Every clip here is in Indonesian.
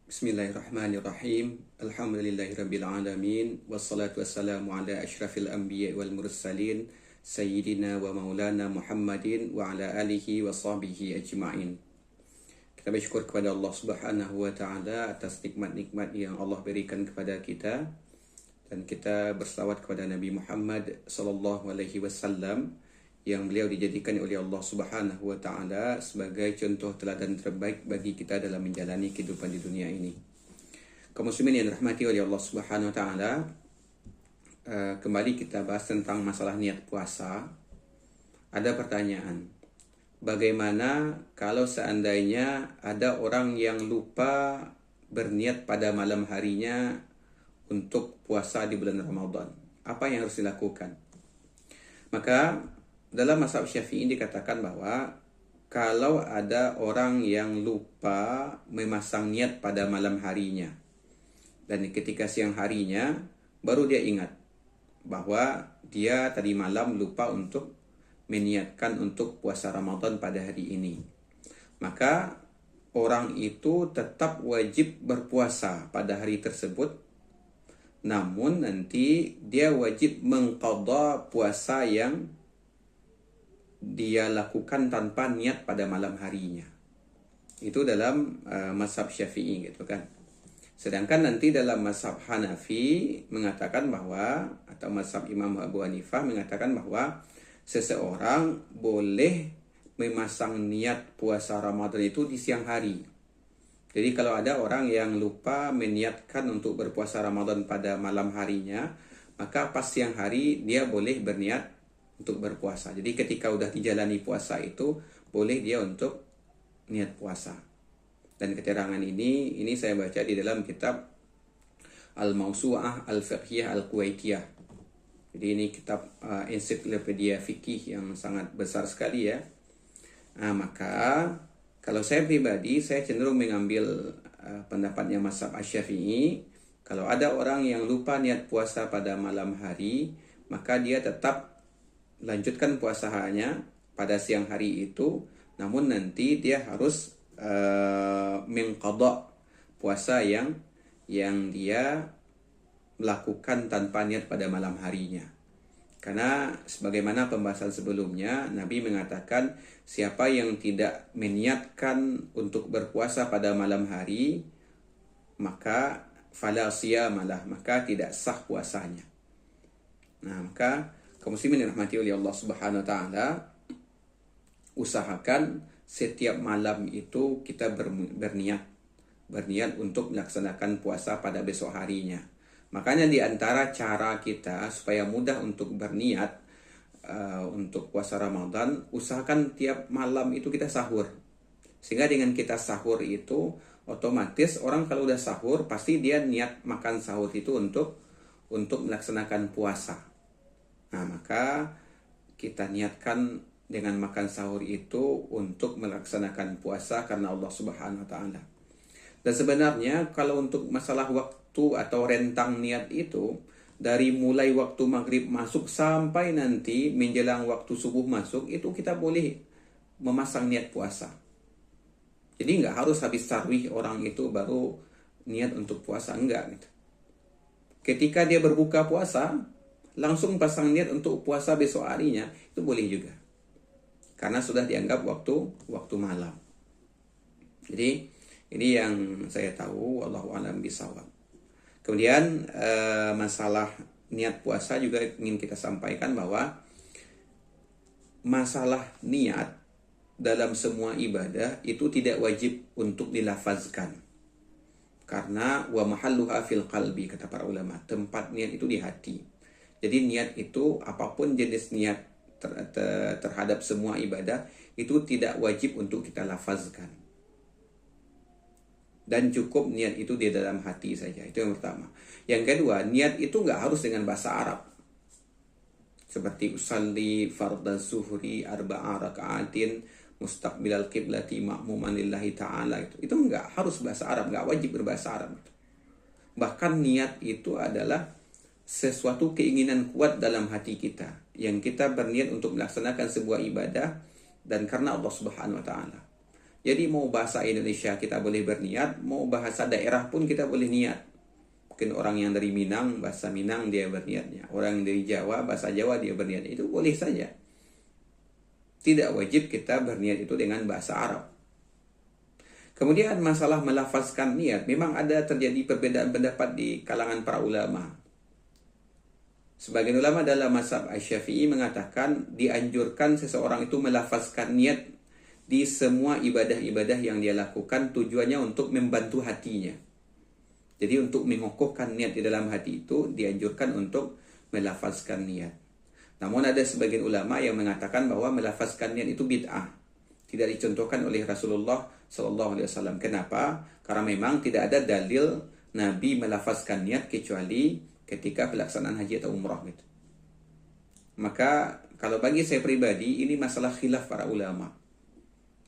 Bismillahirrahmanirrahim. Alhamdulillahirabbil alamin wassalatu wassalamu ala asyrafil anbiya wal mursalin sayyidina wa maulana Muhammadin wa ala alihi wa sahbihi ajma'in. Kita bersyukur kepada Allah Subhanahu wa taala atas nikmat-nikmat yang Allah berikan kepada kita, dan kita berselawat kepada Nabi Muhammad sallallahu alaihi wasallam yang beliau dijadikan oleh Allah Subhanahu wa taala sebagai contoh teladan terbaik bagi kita dalam menjalani kehidupan di dunia ini. Kaum muslimin yang dirahmati oleh Allah Subhanahu wa taala, kembali kita bahas tentang masalah niat puasa. Ada pertanyaan, bagaimana kalau seandainya ada orang yang lupa berniat pada malam harinya untuk puasa di bulan Ramadan? Apa yang harus dilakukan? Maka dalam mazhab Syafi'i dikatakan bahwa kalau ada orang yang lupa memasang niat pada malam harinya, dan ketika siang harinya baru dia ingat bahwa dia tadi malam lupa untuk meniatkan untuk puasa Ramadan pada hari ini, maka orang itu tetap wajib berpuasa pada hari tersebut, namun nanti dia wajib mengqadha puasa yang dia lakukan tanpa niat pada malam harinya. Itu dalam mazhab Syafi'i gitu kan. Sedangkan nanti dalam mazhab Hanafi mengatakan bahwa, atau mazhab Imam Abu Hanifah mengatakan bahwa seseorang boleh memasang niat puasa Ramadan itu di siang hari. Jadi kalau ada orang yang lupa meniatkan untuk berpuasa Ramadan pada malam harinya, maka pas siang hari dia boleh berniat untuk berpuasa. Jadi ketika udah dijalani puasa itu boleh dia untuk niat puasa. Dan keterangan ini saya baca di dalam kitab Al-Mawsu'ah Al-Fiqhiyah Al-Kuwaitiyah. Jadi ini kitab ensiklopedia fikih yang sangat besar sekali ya. Maka kalau saya pribadi, saya cenderung mengambil pendapatnya mazhab Asy-Syafi'i. Kalau ada orang yang lupa niat puasa pada malam hari, maka dia tetap lanjutkan puasanya pada siang hari itu, namun nanti dia harus mengqadha puasa yang dia melakukan tanpa niat pada malam harinya. Karena sebagaimana pembahasan sebelumnya, Nabi mengatakan siapa yang tidak meniatkan untuk berpuasa pada malam hari, maka fala siyamalah, maka tidak sah puasanya. Nah, maka kaum muslimin yang dirahmati oleh Allah Subhanahu wa taala, usahakan setiap malam itu kita berniat untuk melaksanakan puasa pada besok harinya. Makanya di antara cara kita supaya mudah untuk berniat untuk puasa Ramadan, usahakan tiap malam itu kita sahur. Sehingga dengan kita sahur itu otomatis orang kalau udah sahur pasti dia niat makan sahur itu untuk melaksanakan puasa. Nah, maka kita niatkan dengan makan sahur itu untuk melaksanakan puasa karena Allah Subhanahu wa taala. Dan sebenarnya kalau untuk masalah waktu atau rentang niat itu, dari mulai waktu maghrib masuk sampai nanti menjelang waktu subuh masuk, itu kita boleh memasang niat puasa. Jadi nggak harus habis tarawih orang itu baru niat untuk puasa, enggak gitu. Ketika dia berbuka puasa, langsung pasang niat untuk puasa besok harinya, itu boleh juga. Karena sudah dianggap waktu malam. Jadi ini yang saya tahu, wallahu a'lam bishawab. Kemudian masalah niat puasa juga ingin kita sampaikan bahwa masalah niat dalam semua ibadah itu tidak wajib untuk dilafazkan. Karena wa mahalluha fil qalbi, kata para ulama, tempat niat itu di hati. Jadi niat itu apapun jenis niat terhadap semua ibadah itu tidak wajib untuk kita lafazkan. Dan cukup niat itu di dalam hati saja. Itu yang pertama. Yang kedua, niat itu nggak harus dengan bahasa Arab. Seperti usalli fardhu zuhri arba'a raka'atin mustaqbilal qiblati ma'muman lillahi ta'ala. Itu nggak harus bahasa Arab, nggak wajib berbahasa Arab. Bahkan niat itu adalah sesuatu keinginan kuat dalam hati kita, yang kita berniat untuk melaksanakan sebuah ibadah dan karena Allah Subhanahu wa taala. Jadi mau bahasa Indonesia kita boleh berniat, mau bahasa daerah pun kita boleh niat. Mungkin orang yang dari Minang, bahasa Minang dia berniatnya. Orang yang dari Jawa, bahasa Jawa dia berniatnya. Itu boleh saja. Tidak wajib kita berniat itu dengan bahasa Arab. Kemudian masalah melafazkan niat, memang ada terjadi perbedaan pendapat di kalangan para ulama. Sebagian ulama dalam mazhab Asy-Syafi'i mengatakan dianjurkan seseorang itu melafazkan niat di semua ibadah-ibadah yang dia lakukan, tujuannya untuk membantu hatinya. Jadi untuk mengokohkan niat di dalam hati itu dianjurkan untuk melafazkan niat. Namun ada sebagian ulama yang mengatakan bahwa melafazkan niat itu bid'ah. Tidak dicontohkan oleh Rasulullah SAW. Kenapa? Karena memang tidak ada dalil Nabi melafazkan niat kecuali ketika pelaksanaan haji atau umrah gitu. Maka kalau bagi saya pribadi ini masalah khilaf para ulama.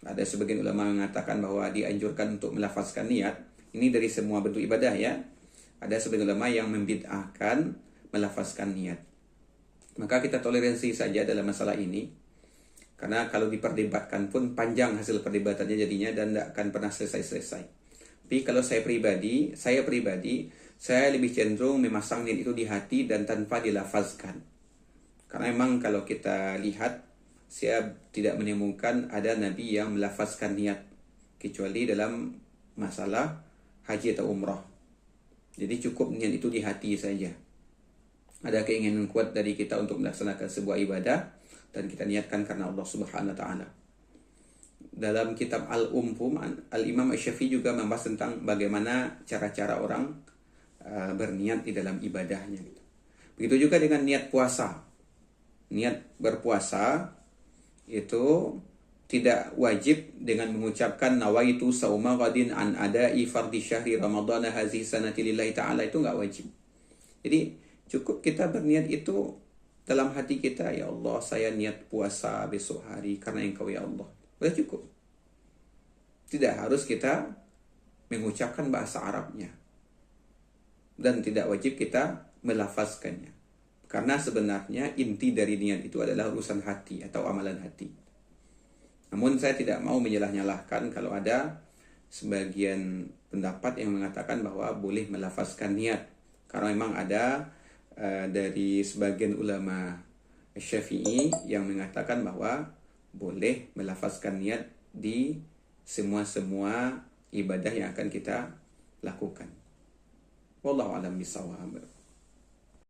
Ada sebagian ulama mengatakan bahwa dianjurkan untuk melafazkan niat. Ini dari semua bentuk ibadah ya. Ada sebagian ulama yang membid'ahkan melafazkan niat. Maka kita toleransi saja dalam masalah ini. Karena kalau diperdebatkan pun panjang hasil perdebatannya jadinya dan tidak akan pernah selesai-selesai. Tapi kalau saya pribadi, saya lebih cenderung memasang niat itu di hati dan tanpa dilafazkan. Karena memang kalau kita lihat, saya tidak menemukan ada Nabi yang melafazkan niat. Kecuali dalam masalah haji atau umrah. Jadi cukup niat itu di hati saja. Ada keinginan kuat dari kita untuk melaksanakan sebuah ibadah dan kita niatkan karena Allah Subhanahu wa taala. Dalam kitab Al-Umm, Al-Imam Asy-Syafi'i juga membahas tentang bagaimana cara-cara orang berniat di dalam ibadahnya gitu. Begitu juga dengan niat puasa. Niat berpuasa itu tidak wajib dengan mengucapkan nawaitu sauma ghadin an ada'i fardhi syahri ramadhana hazihi sanati lillahi ta'ala, itu nggak wajib. Jadi cukup kita berniat itu dalam hati kita, ya Allah saya niat puasa besok hari karena Engkau ya Allah. Sudah cukup. Tidak harus kita mengucapkan bahasa Arabnya. Dan tidak wajib kita melafazkannya. Karena sebenarnya inti dari niat itu adalah urusan hati atau amalan hati. Namun saya tidak mau menyalah-nyalahkan kalau ada sebagian pendapat yang mengatakan bahwa boleh melafazkan niat. Karena memang ada dari sebagian ulama Syafi'i yang mengatakan bahwa boleh melafazkan niat di semua ibadah yang akan kita lakukan. Wallahu a'lam bishawab.